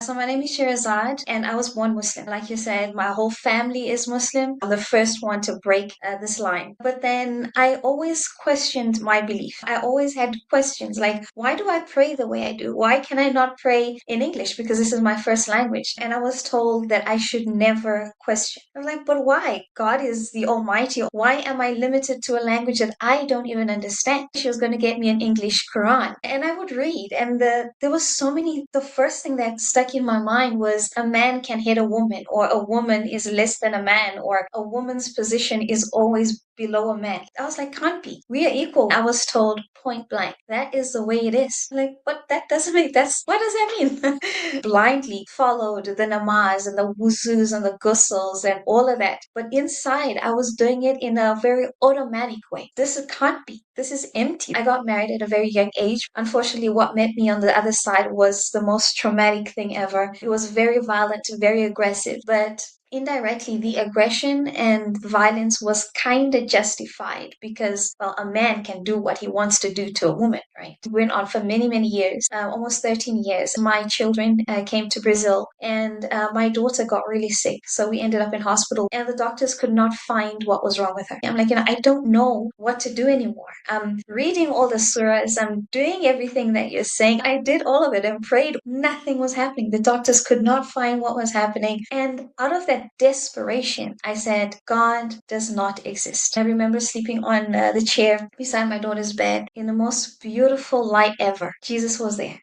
So my name is Shirazad, and I was born Muslim. Like you said, my whole family is Muslim. I'm the first one to break this line. But then I always questioned my belief. I always had questions like, why do I pray the way I do? Why can I not pray in English? Because this is my first language. And I was told that I should never question. I was like, but why? God is the Almighty. Why am I limited to a language that I don't even understand? She was going to get me an English Quran. And I would read. And there was so many. The first thing that stuck in my mind was a man can hit a woman, or a woman is less than a man, or a woman's position is always below a man. I was like, can't be. We are equal. I was told point blank, that is the way it is. Like, but that doesn't make what does that mean? Blindly followed the namaz and the wuzus and the ghusls and all of that. But inside, I was doing it in a very automatic way. This can't be. This is empty. I got married at a very young age. Unfortunately, what met me on the other side was the most traumatic thing ever. It was very violent, very aggressive, but indirectly the aggression and violence was kind of justified because, well, a man can do what he wants to do to a woman, right? It went on for many, many years, almost 13 years. My children came to Brazil, and my daughter got really sick. So we ended up in hospital, and the doctors could not find what was wrong with her. I'm like, I don't know what to do anymore. I'm reading all the surahs. I'm doing everything that you're saying. I did all of it and prayed. Nothing was happening. The doctors could not find what was happening. And out of that desperation, I said, God does not exist. I remember sleeping on the chair beside my daughter's bed in the most beautiful light ever. Jesus was there.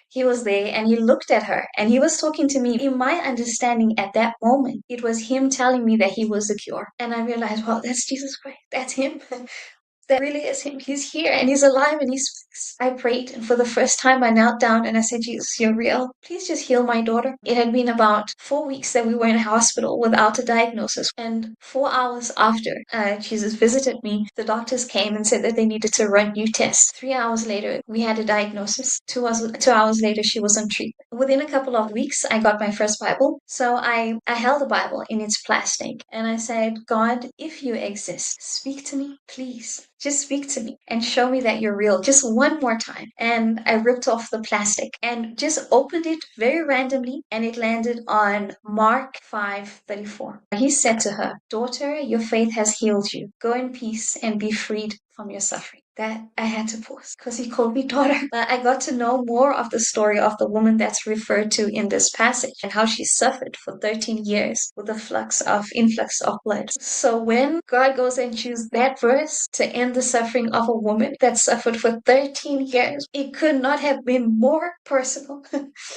He was there, and he looked at her, and he was talking to me. In my understanding at that moment, it was him telling me that he was the cure. And I realized, well, that's Jesus Christ. That's him. That really is him. He's here and he's alive and he speaks. I prayed, and for the first time I knelt down and I said, Jesus, you're real. Please just heal my daughter. It had been about 4 weeks that we were in hospital without a diagnosis. And 4 hours after Jesus visited me, the doctors came and said that they needed to run new tests. 3 hours later, we had a diagnosis. 2 hours later, she was on treatment. Within a couple of weeks, I got my first Bible. So I held the Bible in its plastic and I said, God, if you exist, speak to me, please. Just speak to me and show me that you're real just one more time. And I ripped off the plastic and just opened it very randomly, and it landed on Mark 5:34. He said to her, daughter, your faith has healed you. Go in peace and be freed from your suffering. That I had to pause because he called me daughter. I got to know more of the story of the woman that's referred to in this passage and how she suffered for 13 years with the influx of blood. So when God goes and chooses that verse to end the suffering of a woman that suffered for 13 years, it could not have been more personal.